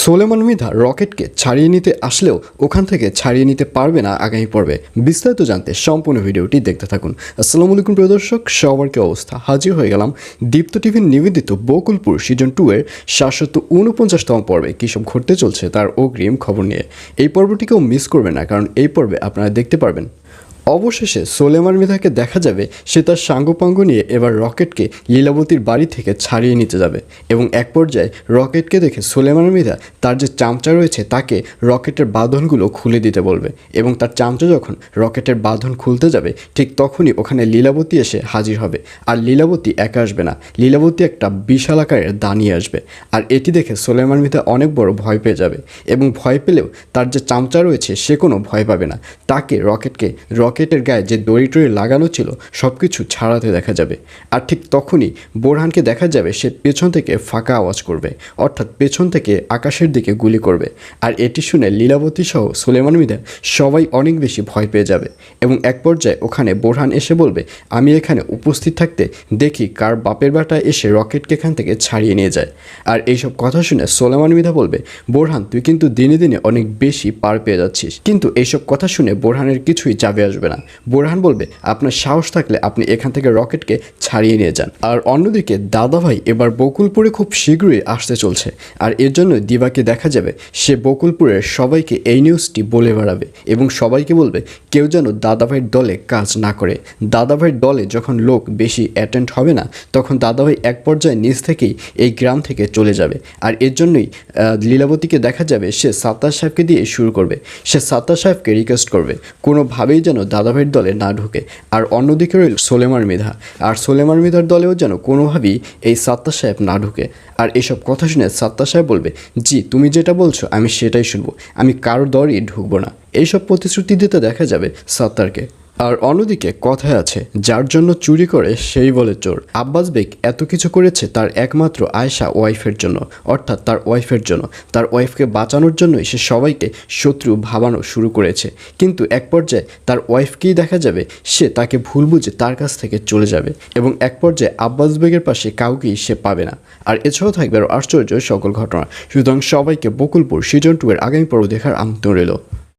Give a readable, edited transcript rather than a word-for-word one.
সোলেমান মৃধা রকেটকে ছাড়িয়ে নিতে আসলেও ওখান থেকে ছাড়িয়ে নিতে পারবে না আগামী পর্বে। বিস্তারিত জানতে সম্পূর্ণ ভিডিওটি দেখতে থাকুন। আসসালামু আলাইকুম প্রিয় দর্শক, সবার কি অবস্থা? হাজির হয়ে গেলাম দীপ্ত টিভির নিবেদিত বকুলপুর সিজন 2 এর 749তম পর্বে। কী সব ঘটতে চলছে তার অগ্রিম খবর নিয়ে। এই পর্বটিকেও মিস করবে না, কারণ এই পর্বে আপনারা দেখতে পারবেন অবশেষে সোলেমান মৃধাকে দেখা যাবে সে তার সাঙ্গপাঙ্গ নিয়ে এবার রকেটকে লীলাবতীর বাড়ি থেকে ছাড়িয়ে নিতে যাবে এবং এক পর্যায়ে রকেটকে দেখে সোলেমান মৃধা তার যে চামচা রয়েছে তাকে রকেটের বাঁধনগুলো খুলে দিতে বলবে এবং তার চামচা যখন রকেটের বাঁধন খুলতে যাবে ঠিক তখনই ওখানে লীলাবতী এসে হাজির হবে। আর লীলাবতী একা আসবে না, লীলাবতী একটা বিশাল আকারের দা নিয়ে আসবে। আর এটি দেখে সোলেমান মৃধা অনেক বড় ভয় পেয়ে যাবে এবং ভয় পেলেও তার যে চামচা রয়েছে সে কোনো ভয় পাবে না। তাকে রকেটের গায়ে যে দড়ি টড়ি লাগানো ছিল সব কিছু ছাড়াতে দেখা যাবে। আর ঠিক তখনই বোরহানকে দেখা যাবে সে পেছন থেকে ফাঁকা আওয়াজ করবে, অর্থাৎ পেছন থেকে আকাশের দিকে গুলি করবে। আর এটি শুনে লীলাবতী সহ সোলেমান মৃধা সবাই অনেক বেশি ভয় পেয়ে যাবে এবং এক পর্যায়ে ওখানে বোরহান এসে বলবে, আমি এখানে উপস্থিত থাকতে দেখি কার বাপের বেটা এসে রকেটকে এখান থেকে ছাড়িয়ে নিয়ে যায়। আর এইসব কথা শুনে সোলেমান মৃধা বলবে, বোরহান তুই কিন্তু দিনে দিনে অনেক বেশি পার পেয়ে যাচ্ছিস। কিন্তু এইসব কথা শুনে বোরহানের কিছুই যাবে আসবে না। বোরহান বলবে, আপনার সাহস থাকলে আপনি এখান থেকে রকেটকে ছাড়িয়ে নিয়ে যান। আর অন্যদিকে দাদাভাই এবার বকুলপুরে খুব শীঘ্রই আসতে চলছে। আর এর জন্য দিবাকে দেখা যাবে সে বকুলপুরের সবাইকে এই নিউজটি বলে বেড়াবে এবং সবাইকে বলবে কেউ যেন দাদাভাইয়ের দলে কাজ না করে। দাদাভাইয়ের দলে যখন লোক বেশি অ্যাটেন্ড হবে না তখন দাদাভাই এক পর্যায়ে নিজ থেকেই এই গ্রাম থেকে চলে যাবে। আর এর জন্যই লীলাবতীকে দেখা যাবে সে সাত্তার সাহেবকে দিয়ে শুরু করবে। সে সাত্তার সাহেবকে রিকোয়েস্ট করবে কোনোভাবেই যেন দাদাভাইয়ের দলে না ঢুকে। আর অন্যদিকে রইল সোলেমান মৃধা, আর সোলেমান মৃধার দলেও যেন কোনোভাবেই এই সাত্তার সাহেব না ঢুকে। আর এসব কথা শুনে সাত্তার সাহেব বলবে, জি তুমি যেটা বলছো আমি সেটাই শুনবো, আমি কারোর দলই ঢুকবো না। এইসব প্রতিশ্রুতি দিতে দেখা যাবে সাত্তারকে। আর অন্যদিকে কথায় আছে, যার জন্য চুরি করে সেই বলে চোর। আব্বাস বেগ এত কিছু করেছে তার একমাত্র আয়েশা ওয়াইফের জন্য, অর্থাৎ তার ওয়াইফের জন্য। তার ওয়াইফকে বাঁচানোর জন্যই সে সবাইকে শত্রু ভাবানো শুরু করেছে। কিন্তু এক পর্যায়ে তার ওয়াইফকেই দেখা যাবে সে তাকে ভুল বুঝে তার কাছ থেকে চলে যাবে এবং এক পর্যায়ে আব্বাস বেগের পাশে কাউকেই সে পাবে না। আর এছাড়াও থাকবে আরও আশ্চর্য সকল ঘটনা। সুতরাং সবাইকে বকুলপুর সিজন 2 এর আগামী পর্ব দেখার আমন্ত্রণ রইল।